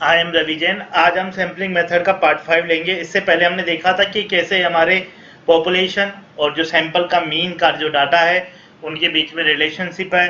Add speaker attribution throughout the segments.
Speaker 1: I am Ravi Jain. आज हम sampling method का पार्ट 5 लेंगे। इससे पहले हमने देखा था कि कैसे हमारे पॉपुलेशन और जो सैंपल का मीन का जो डाटा है उनके बीच में रिलेशनशिप है,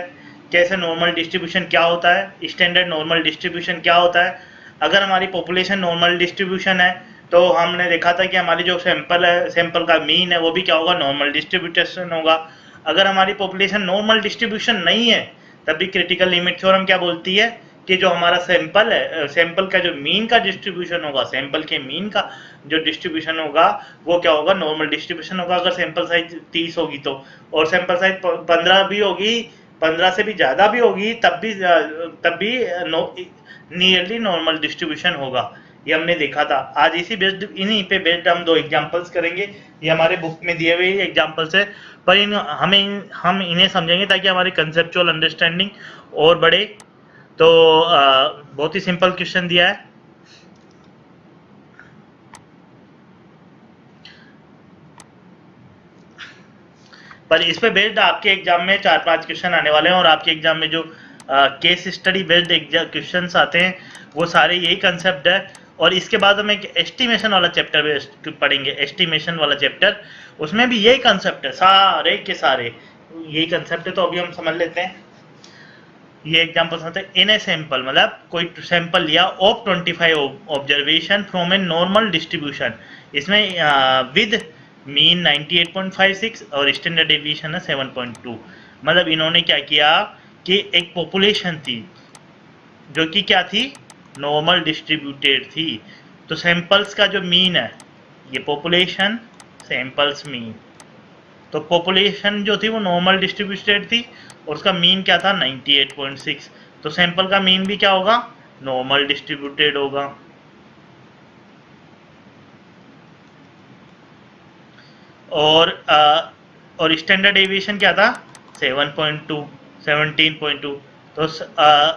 Speaker 1: कैसे नॉर्मल डिस्ट्रीब्यूशन क्या होता है, स्टैंडर्ड नॉर्मल डिस्ट्रीब्यूशन क्या होता है। अगर हमारी पॉपुलेशन नॉर्मल डिस्ट्रीब्यूशन है तो हमने देखा था कि हमारी जो सैंपल है, सैंपल का मीन है, वो भी क्या होगा, नॉर्मल डिस्ट्रीब्यूशन होगा। अगर हमारी पॉपुलेशन नॉर्मल डिस्ट्रीब्यूशन नहीं है तब भी क्रिटिकल लिमिट थ्योरम क्या बोलती है कि जो हमारा सैंपल है, सैंपल का जो मीन का डिस्ट्रीब्यूशन होगा, सैंपल के मीन का जो डिस्ट्रीब्यूशन होगा वो क्या होगा, नॉर्मल डिस्ट्रीब्यूशन होगा। अगर सैंपल साइज 30 होगी तो, और सैंपल साइज 15 भी होगी, 15 से भी ज़्यादा भी होगी, तब भी नियरली नॉर्मल डिस्ट्रीब्यूशन होगा। ये हमने देखा था। आज इन्हीं पे बेस्ड हम दो एग्जांपल्स करेंगे। ये हमारे बुक में दिए हुए एग्जांपल्स है, पर हम इन्हें समझेंगे ताकि हमारी कंसेप्चुअल अंडरस्टैंडिंग और बढ़े। तो बहुत ही सिंपल क्वेश्चन दिया है। पर इस पे बेस्ड आपके एग्जाम में 4-5 क्वेश्चन आने वाले हैं, और आपके एग्जाम में जो केस स्टडी बेस्ड क्वेश्चन आते हैं वो सारे यही कंसेप्ट है। और इसके बाद हम एक एस्टिमेशन वाला चैप्टर पढ़ेंगे, एस्टिमेशन वाला चैप्टर। उसमें भी यही कंसेप्ट है, सारे के सारे यही कंसेप्ट है। तो अभी हम समझ लेते हैं। ये एग्जांपल होते हैं। इन ए सैंपल, मतलब कोई सैंपल लिया of 25 observation from a normal distribution. इसमें विद मीन 98.56 और स्टैंडर्ड डेविएशन है 7.2। मतलब इन्होंने क्या किया कि एक पॉपुलेशन थी जो कि क्या थी, नॉर्मल डिस्ट्रीब्यूटेड थी। तो सैंपल्स का जो मीन है, ये पॉपुलेशन सैंपल्स मीन, तो पॉपुलेशन जो थी वो नॉर्मल डिस्ट्रीब्यूटेड थी और उसका मीन क्या था, 98.6। तो सैंपल का मीन भी क्या होगा, नॉर्मल डिस्ट्रीब्यूटेड होगा। और स्टैंडर्ड डेविएशन क्या था, 7.2, 17.2। तो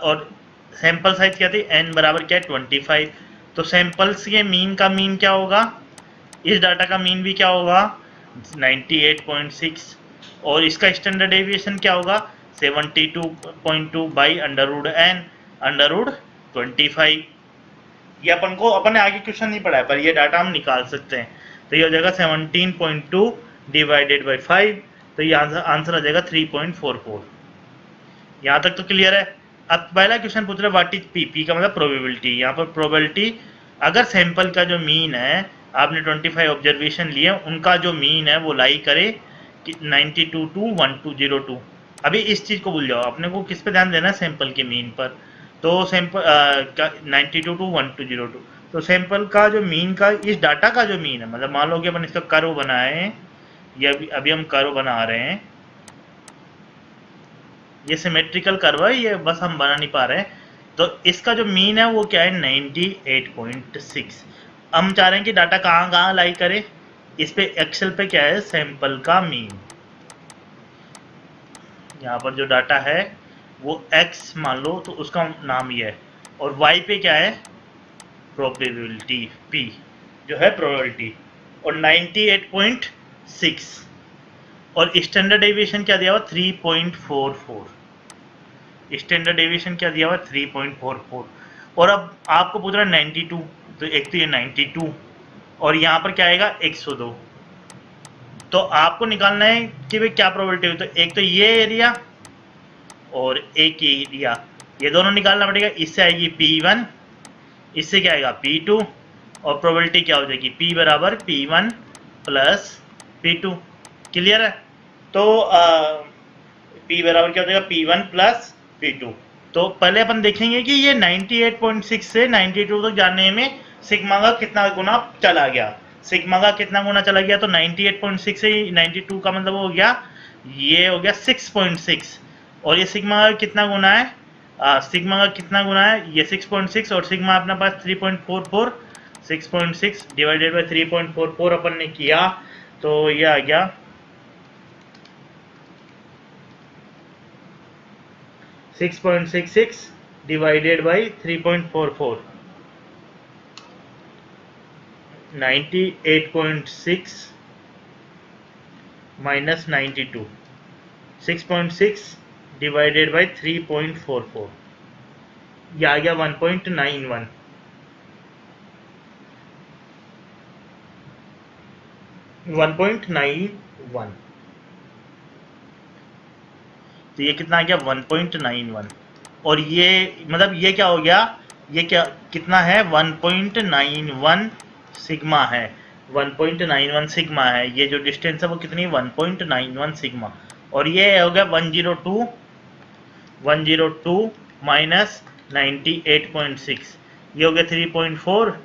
Speaker 1: और सैंपल साइज क्या थी, n बराबर क्या है, 25। तो सैंपल्स के मीन का मीन क्या होगा, इस डाटा का मीन भी क्या होगा, 98.6। और इसका स्टैंडर्ड डेविएशन क्या होगा, 72.2 बाई √n, √25। ये अपन ने आगे क्वेश्चन नहीं पढ़ा है, पर ये डाटा हम निकाल सकते हैं। तो ये हो जाएगा 17.2 डिवाइडेड बाई 5। तो ये आंसर आ जाएगा 3.44। यहाँ तक तो क्लियर है। अब पहला क्वेश्चन पूछ रहा है व्हाट इज पी। पी का मतलब प्रोबेबिलिटी। यहाँ पर प्रोबेबिलिटी, अगर सैंपल का जो मीन है, आपने 25 ऑब्जर्वेशन लिए, उनका जो मीन है वो लाई करे कि 92 टू 1202। अभी इस चीज़ को भूल जाओ, अपने को किस पे ध्यान देना है, सैंपल के मीन पर। तो सैंपल का 92 टू 1202। तो सैंपल का जो मीन का, इस डाटा का जो मीन है, मतलब मान लो कि अपन इसका कर्व बनाए, ये अभी हम कर्व बना रहे हैं, ये सिमेट्रिकल कर्व है, ये बस हम बना नहीं पा रहे हैं। तो इसका जो मीन है वो क्या है, 98.6। हम चाह रहे हैं कि डाटा कहाँ कहाँ लाई करे। इस पे एक्सेल पे क्या है, सैंपल का मीन। यहाँ पर जो डाटा है वो x मान लो, तो उसका नाम ये है। और y पे क्या है, प्रोबेबिलिटी p, जो है प्रोबेबिलिटी। और 98.6, और स्टैंडर्ड डेविएशन क्या दिया हुआ, 3.44। स्टैंडर्ड डेविएशन क्या दिया हुआ, 3.44। और अब आपको पूछ रहा है 92, तो एक तो ये 92, और यहाँ पर क्या आएगा, 102। तो आपको निकालना है कि भाई क्या प्रोबेबिलिटी हुई। तो एक तो ये एरिया और एक ये एरिया, ये दोनों निकालना पड़ेगा। इससे आएगी P1, इससे क्या आएगा, P2, और प्रोबेबिलिटी क्या हो जाएगी, P बराबर P1 प्लस P2। क्लियर है। तो P बराबर क्या हो जाएगा, P1 प्लस P2। तो पहले अपन देखेंगे कि ये 98.6 से 92 तक जाने में सिग्मा का कितना गुना चला गया। सिग्मा का कितना गुना चला गया, तो 98.6 से 92 का मतलब हो गया, ये हो गया 6.6। और ये सिग्मा का कितना गुना है, सिग्मा का कितना गुना है, ये 6.6, और सिग्मा अपने पास 3.44। 6.6 डिवाइडेड बाई 3.44 अपन ने किया, तो ये आ गया 6.66 divided by 3.44, 98.6 minus 92, 6.6 divided by 3.44, ये आ गया 1.91। 1.91, तो ये कितना आ गया 1.91। और ये मतलब ये क्या हो गया, ये क्या कितना है 1.91 सिग्मा है, 1.91 सिग्मा है। ये जो डिस्टेंस है वो कितनी 1.91 सिग्मा। और ये हो गया 102 माइनस 98.6, ये हो गया 3.4,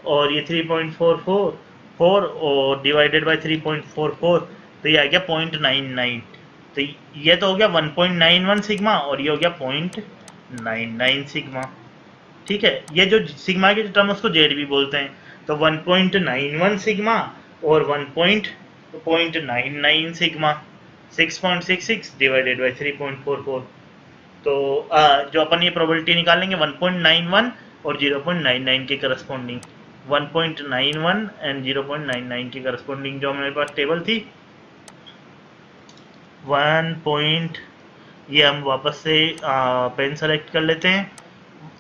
Speaker 1: और ये 3.44 और डिवाइडेड बाय 3.44, तो ये आ गया 0.99। तो ये तो हो गया 1.91 सिग्मा और ये हो गया 0.99 सिग्मा। ठीक है, ये जो सिग्मा की टर्म उसको जेड भी बोलते हैं। तो 1.91 सिग्मा और 1.99 सिग्मा, 6.66 डिवाइडेड बाय 3.44। तो जो अपन ये प्रोबेबिलिटी निकालेंगे 1.91 और 0.99 के करस्पॉन्डिंग, 1.91 एंड 0.99 के करस्पॉन्डिंग जो हमारे पास टेबल थी 1. ये हम वापस से पेन सेलेक्ट कर लेते हैं,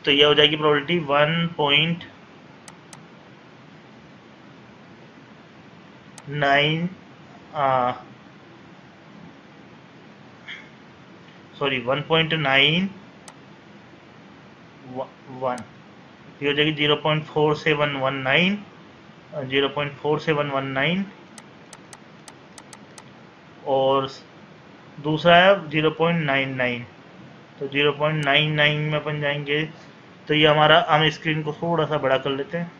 Speaker 1: तो ये हो जाएगी प्रोबेबिलिटी 1.9 सॉरी 1.91, ये हो जाएगी 0.4719, 0.4719, और दूसरा है 0.99, तो 0.99 में अपन जाएंगे। तो ये हमारा, हम स्क्रीन को थोड़ा सा बड़ा कर लेते हैं,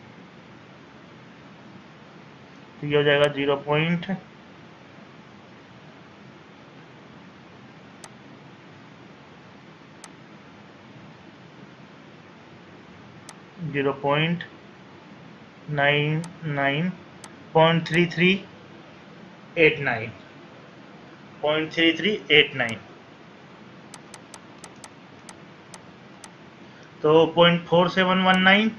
Speaker 1: तो ये हो जाएगा 0.0.99 0.3389 0.3389, तो 0.4719,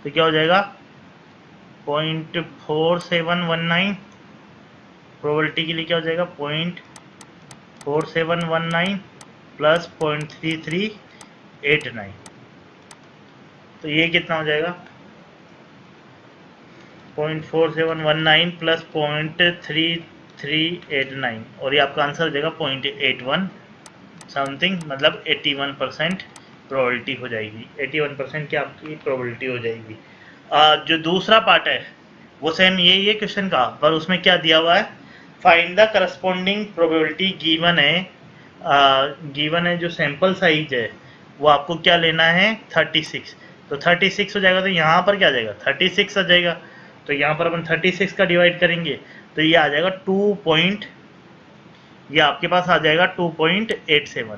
Speaker 1: तो क्या हो जाएगा 0.4719, प्रोबेबिलिटी के लिए क्या हो जाएगा 0.4719 प्लस 0.3389, तो ये कितना हो जाएगा 0.4719 प्लस 0.3389, और ये आपका आंसर हो जाएगा 0.81 समथिंग, मतलब 81% प्रोबेबिलिटी हो जाएगी, 81% की आपकी प्रोबेबिलिटी हो जाएगी। जो दूसरा पार्ट है वो सेम यही है क्वेश्चन का, पर उसमें क्या दिया हुआ है, find the corresponding probability given है। गिवन है जो सैंपल साइज है वो आपको क्या लेना है 36, तो 36 हो जाएगा, तो यहाँ पर क्या आ जाएगा 36 आ जाएगा, तो यहाँ पर अपन 36 का डिवाइड करेंगे तो ये आ जाएगा 2. ये आपके पास आ जाएगा 2.87।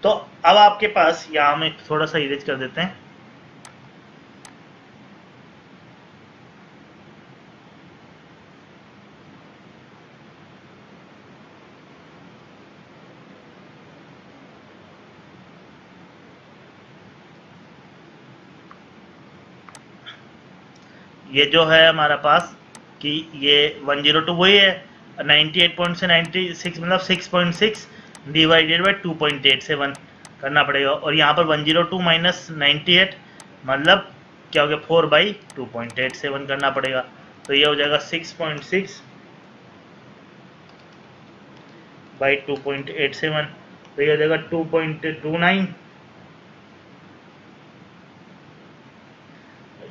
Speaker 1: तो अब आपके पास यहाँ हम थोड़ा सा इरेज कर देते हैं, ये जो है हमारा पास कि ये 102 वही है, 98 पॉइंट से 96 मतलब 6.6 डिवाइडेड बाई 2.87 करना पड़ेगा, और यहाँ पर 102 माइनस 98 मतलब क्या हो गया 4/2.87 करना पड़ेगा, तो ये हो जाएगा 6.6 बाई 2.87, तो ये हो जाएगा 2.29,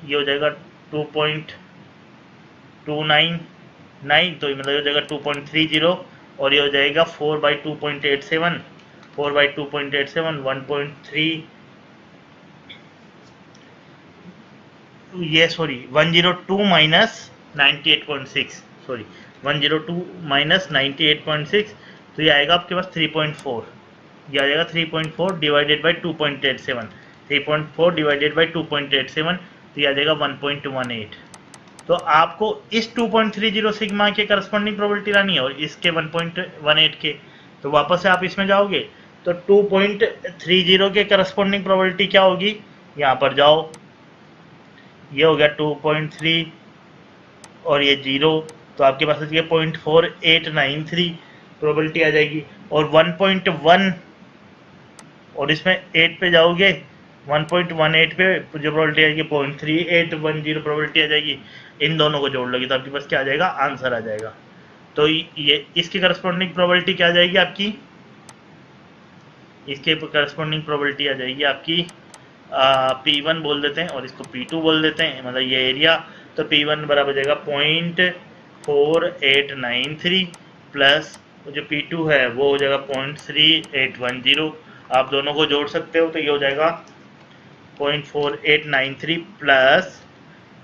Speaker 1: ये हो जाएगा 2.299, तो मतलब हो जाएगा 2.30, और ये हो जाएगा 4/2.87, 4/2.87 1.3, ये सॉरी 102 माइनस 98.6, सॉरी 102 माइनस 98.6, तो ये आएगा आपके पास 3.4, ये आ जाएगा 3.4 डिवाइडेड बाई 2.87, 3.4 डिवाइडेड बाई 2.87, तो ये आ जाएगा 1.18। तो आपको इस 2.30 सिग्मा के करस्पॉन्डिंग प्रोबेबिलिटी लानी है और इसके 1.18 के, तो वापस से आप इसमें जाओगे तो 2.30 के करस्पॉन्डिंग प्रोबेबिलिटी क्या होगी, यहाँ पर जाओ, ये हो गया 2.3 और ये 0, तो आपके पास ये 0.4893 प्रोबेबिलिटी आ जाएगी, और 1.1 और इसमें 8 पे जाओगे 1.18 पे जो प्रोबेबिलिटी आएगी 0.3810 प्रोबेबिलिटी आ जाएगी। इन दोनों को जोड़ लोगे तो आपके पास क्या आ जाएगा, आंसर आ जाएगा। तो ये इसकी करस्पॉन्डिंग प्रोबेबिलिटी क्या आ जाएगी आपकी, इसके करस्पॉन्डिंग प्रोबेबिलिटी आ जाएगी आपकी P1 बोल देते हैं और इसको P2 बोल देते हैं, मतलब ये एरिया। तो P1 बराबर हो जाएगा 0.4893 प्लस जो P2 है वो हो जाएगा 0.3810। आप दोनों को जोड़ सकते हो तो ये हो जाएगा 0.4893 प्लस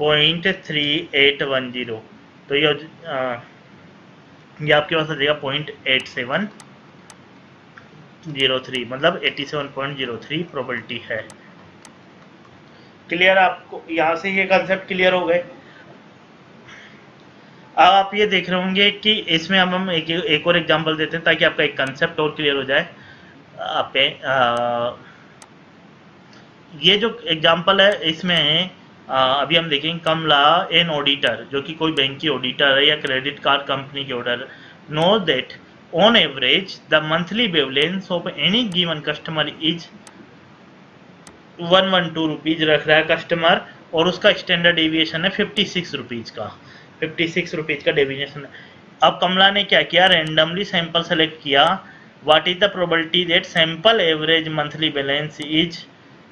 Speaker 1: 0.3810। तो ये आपके पास आ जाएगा 0.8703, मतलब 87.03 प्रोबेबिलिटी है। क्लियर, आपको यहाँ से ये कंसेप्ट क्लियर हो गए। अब आप ये देख रहे होंगे कि इसमें हम एक और एग्जांपल देते हैं ताकि आपका एक कंसेप्ट और क्लियर हो जाए। आपके ये जो एग्जांपल है इसमें अभी हम देखेंगे कमला एन ऑडिटर, जो कि कोई बैंक की ऑडिटर है या क्रेडिट कार्ड कंपनी की auditor, know that on average the monthly balance of any given customer is 112 rupees रख रहा है कस्टमर, और उसका स्टैंडर्ड डेविएशन है 56 रुपीज का, 56 रुपीज का डेविएशन है। अब कमला ने क्या किया, रैंडमली सैंपल सेलेक्ट किया। What is the probability that sample average monthly balance is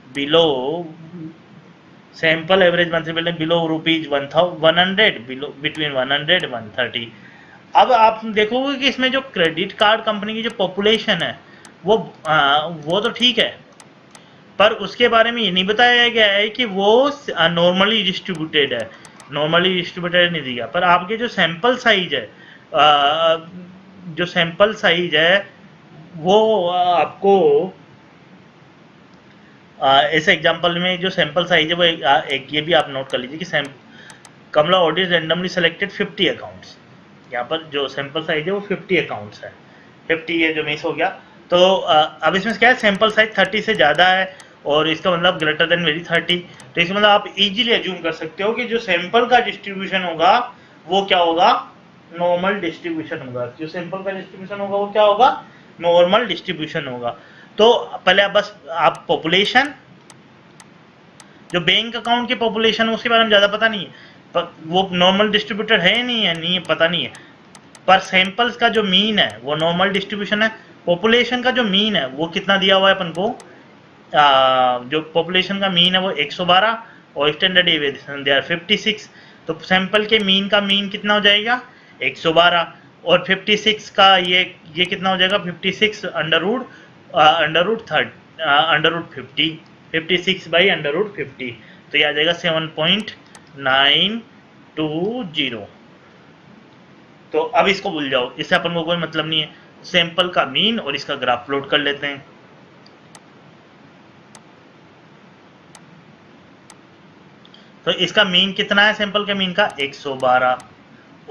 Speaker 1: below, sample average monthly balance below rupees 100 below between 100 130। अब आप देखोगे कि इसमें जो क्रेडिट कार्ड कंपनी की जो पॉपुलेशन है वो तो ठीक है, पर उसके बारे में ये नहीं बताया गया है कि वो नॉर्मली डिस्ट्रीब्यूटेड है, नॉर्मली डिस्ट्रीब्यूटेड नहीं दिया। पर आपके जो सैंपल साइज है, जो सैंपल साइज है वो आपको इस एग्जांपल में जो सैंपल साइज है वो एक ये भी आप नोट कर लीजिए कि कमला ऑडिट रैंडमली सेलेक्टेड 50 अकाउंट्स। यहाँ पर जो सैंपल साइज है वो 50 अकाउंट्स है, 50 ये जो मिस हो गया। तो अब इसमें क्या है, सैंपल साइज 30 से ज़्यादा है और इसका मतलब ग्रेटर देन वेरी 30। तो इसका मतलब आप इजीली अज्यूम कर सकते हो कि जो सैंपल का डिस्ट्रीब्यूशन होगा वो क्या होगा, नॉर्मल डिस्ट्रीब्यूशन होगा। जो सैंपल का डिस्ट्रीब्यूशन होगा वो क्या होगा, नॉर्मल डिस्ट्रीब्यूशन होगा। तो पहले आप बस आप पॉपुलेशन, जो बैंक अकाउंट की पॉपुलेशन उसके बारे में ज़्यादा पता नहीं है, पर वो नॉर्मल डिस्ट्रीब्यूटर है नहीं है, नहीं है, पता नहीं है। पर सैंपल्स का जो मीन है वो नॉर्मल डिस्ट्रीब्यूशन है। पॉपुलेशन का जो मीन है वो कितना दिया हुआ है अपन को, जो पॉपुलेशन का मीन है वो 112 और स्टैंडर्ड डेविएशन दे आर 56। तो सैंपल के मीन का मीन कितना हो जाएगा 112 और 56 का ये कितना हो जाएगा 56 under root 50, 56 by under root 50। तो ये आ जाएगा 7.920। तो अब इसको भूल जाओ, इससे अपन को कोई मतलब नहीं है। सैंपल का मीन और इसका ग्राफ प्लॉट कर लेते हैं। तो इसका मीन कितना है, सैंपल के मीन का 112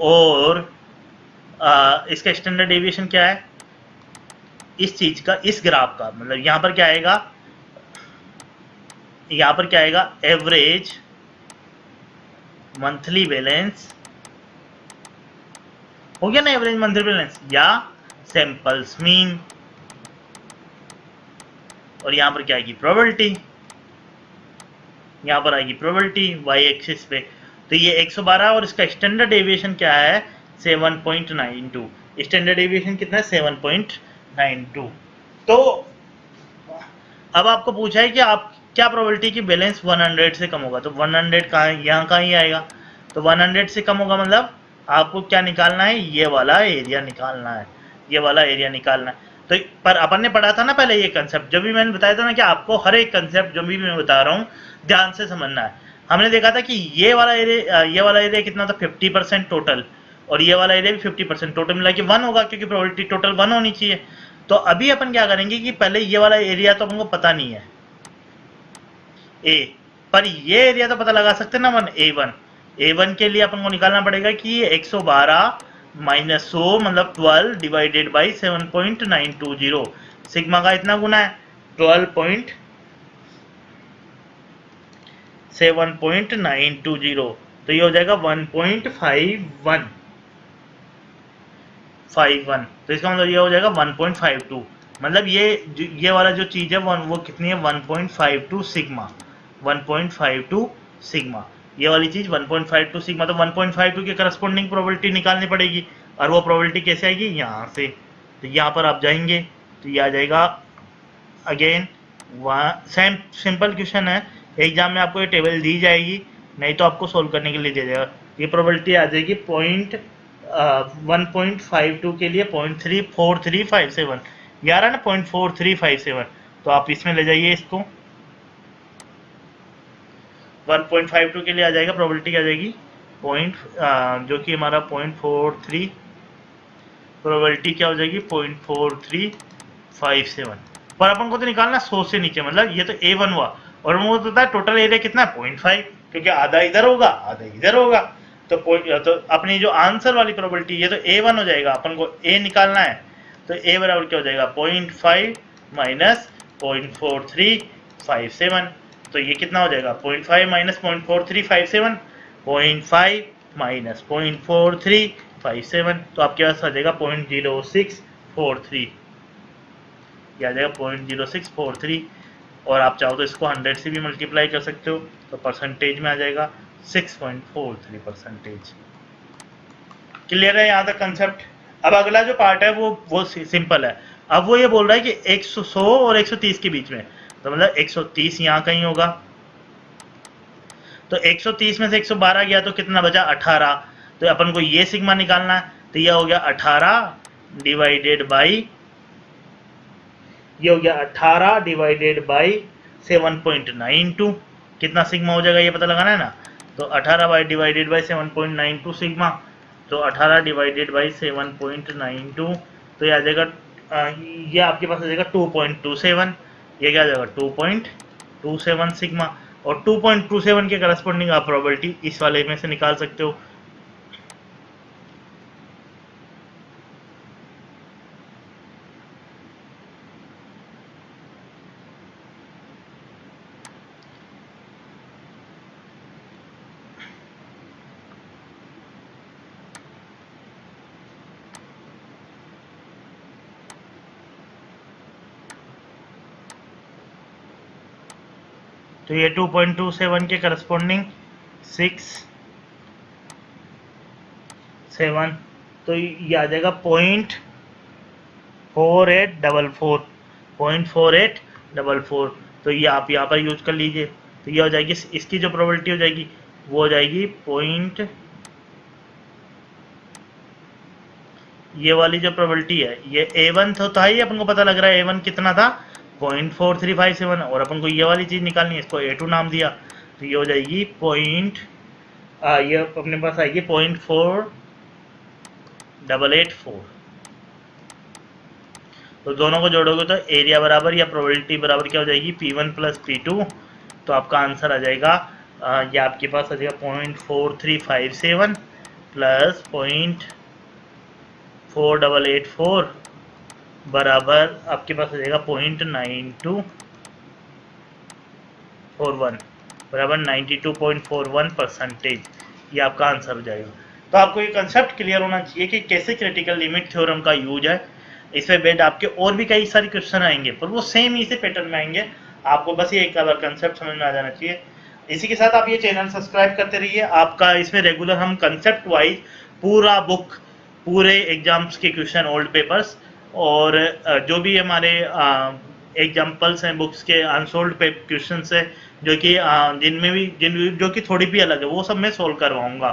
Speaker 1: और इसका स्टैंडर्ड डेविएशन क्या है इस चीज का, इस ग्राफ का, मतलब यहां पर क्या आएगा, यहां पर क्या आएगा, एवरेज मंथली बैलेंस हो गया ना, एवरेज मंथली बैलेंस या सैंपल्स मीन, और यहां पर क्या आएगी प्रोबेबिलिटी, यहां पर आएगी प्रोबेबिलिटी वाई एक्सिस पे। तो ये 112 और इसका स्टैंडर्ड डेविएशन क्या है 7.92, स्टैंडर्ड डेविएशन कितना है 7.92। तो अब आपको पूछा है कि आप क्या प्रोबेबिलिटी की बैलेंस 100 से कम होगा, तो 100 कहाँ है, यहाँ कहाँ ही आएगा। तो 100 से कम होगा मतलब आपको क्या निकालना है, ये वाला एरिया निकालना है, ये वाला एरिया निकालना है। तो पर अपन ने पढ़ा था ना पहले ये कंसेप्ट, जब भी मैंने बताया था ना कि आपको हर एक कंसेप्ट जो भी मैं बता रहा हूँ ध्यान से समझना है। हमने देखा था कि ये वाला एरिया कितना था 50% टोटल, और ये वाला एरिया भी 50% टोटल मिला के 1 होगा, क्योंकि प्रोबेबिलिटी टोटल 1 होनी चाहिए। तो अभी अपन क्या करेंगे कि पहले ये वाला एरिया तो हमको पता नहीं है ए, पर ये एरिया तो पता लगा सकते हैं ना A1 के लिए अपन को निकालना पड़ेगा कि ये 112 माइनस 100 मतलब 12 डिवाइडेड बाई 7.920, सिग्मा का इतना गुना है 12.7.920, तो ये हो जाएगा 1.51, तो इसका मतलब ये हो जाएगा 1.52। मतलब ये वाला जो चीज़ है वो कितनी है 1.52 सिग्मा, 1.52 सिग्मा। ये वाली चीज़ 1.52 सिग्मा, तो 1.52 के करस्पॉन्डिंग प्रोबेबिलिटी निकालनी पड़ेगी। और वो प्रोबेबिलिटी कैसे आएगी, यहाँ से। तो यहाँ पर आप जाएंगे तो ये आ जाएगा अगेन सेम सिंपल क्वेश्चन है। एग्जाम में आपको ये टेबल दी जाएगी, नहीं तो आपको सोल्व करने के लिए दिया जाएगा। ये प्रोबेबिलिटी आ जाएगी 1.52 के लिए 0.34357, ये आ रहा है ना 0.4357। तो आप इसमें ले जाइए इसको, 1.52 के लिए आ जाएगा प्रोबेबिलिटी आ जाएगी जो कि हमारा 0.43, प्रोबेबिलिटी क्या हो जाएगी 0.4357। पर अपन को तो निकालना 100 से नीचे, मतलब ये तो A1 हुआ, और मुझे पता है टोटल एरिया कितना है 0.5, क्योंकि आधा इधर होगा आधा इधर होगा। तो अपनी जो आंसर वाली प्रोबेबिलिटी ये तो A1 हो जाएगा, अपन को A निकालना है। तो A बराबर क्या हो जाएगा 0.5 माइनस 0.4357। तो ये कितना हो जाएगा 0.5 माइनस 0.4357, 0.5 माइनस 0.4357, तो आपके पास आ जाएगा 0.0643, ये आ जाएगा 0.0643। और आप चाहो तो इसको 100 से भी मल्टीप्लाई कर सकते हो, तो परसेंटेज में आ जाएगा 6.43 परसेंटेज। क्लियर है यहाँ तक कंसेप्ट। अब अगला जो पार्ट है वो सिंपल है। अब वो ये बोल रहा है कि 100 और 130 के बीच में, तो मतलब 130 यहाँ कहीं होगा, तो 130 में से 112 गया तो कितना बचा 18। तो अपन को ये सिग्मा निकालना है, तो ये हो गया 18 डिवाइडेड बाई, ये हो गया 18 डिवाइडेड बाई 7.92, कितना सिग्मा हो जाएगा ये पता लगाना है ना। तो 18 डिवाइडेड बाई 7.92 सिग्मा, तो 18 डिवाइडेड बाई 7.92, तो ये आ जाएगा ये आपके पास आ जाएगा 2.27, ये क्या आ जाएगा 2.27 सिग्मा। और 2.27 के करस्पॉन्डिंग आप प्रोबेबिलिटी इस वाले में से निकाल सकते हो। तो ये 2.27 के करस्पॉन्डिंग 6.7, तो ये आ जाएगा 0.4844, 0.4844। तो ये आप यहाँ पर यूज कर लीजिए, तो ये हो जाएगी इसकी जो प्रोबेबिलिटी हो जाएगी वो हो जाएगी ये वाली जो प्रोबेबिलिटी है ये A1 था ही, अपन को पता लग रहा है A1 कितना था 0.4357, और अपन को ये वाली चीज निकालनी है, इसको A2 नाम दिया, तो ये हो जाएगी ये अपने पास आएगी 0.4884। तो दोनों को जोड़ोगे तो एरिया बराबर या प्रोबेबिलिटी बराबर क्या हो जाएगी P1 प्लस P2। तो आपका आंसर आ जाएगा ये आपके पास आ जाएगा 0.4357 प्लस 0.4884 बराबर आपके पास आ जाएगा 0.9241 बराबर 92.41 परसेंटेज। ये आपका आंसर हो जाएगा। तो आपको ये कंसेप्ट क्लियर होना चाहिए कि कैसे क्रिटिकल लिमिट थ्योरम का यूज है। इसमें बेड आपके और भी कई सारे क्वेश्चन आएंगे, पर वो सेम इसी पैटर्न में आएंगे। आपको बस ये एक कंसेप्ट समझ में आ जाना चाहिए। इसी के साथ आप ये चैनल सब्सक्राइब करते रहिए। आपका इसमें रेगुलर हम कंसेप्ट वाइज पूरा बुक, पूरे एग्जाम्स के क्वेश्चन, ओल्ड पेपर्स, और जो भी हमारे एग्जाम्पल्स हैं बुक्स के, अनसोल्ड क्वेश्चन है जो कि जिनमें भी जो कि थोड़ी भी अलग है, वो सब मैं सोल्व करवाऊंगा।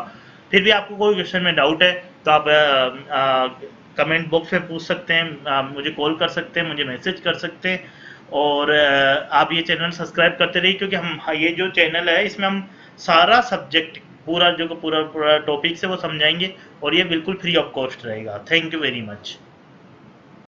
Speaker 1: फिर भी आपको कोई क्वेश्चन में डाउट है तो आप कमेंट बॉक्स में पूछ सकते हैं, मुझे कॉल कर सकते हैं, मुझे मैसेज कर सकते हैं। और आप ये चैनल सब्सक्राइब करते रहिए, क्योंकि हम ये जो चैनल है इसमें हम सारा सब्जेक्ट पूरा जो पूरा टॉपिक है वो समझाएंगे, और ये बिल्कुल फ्री ऑफ कॉस्ट रहेगा। Thank you very much.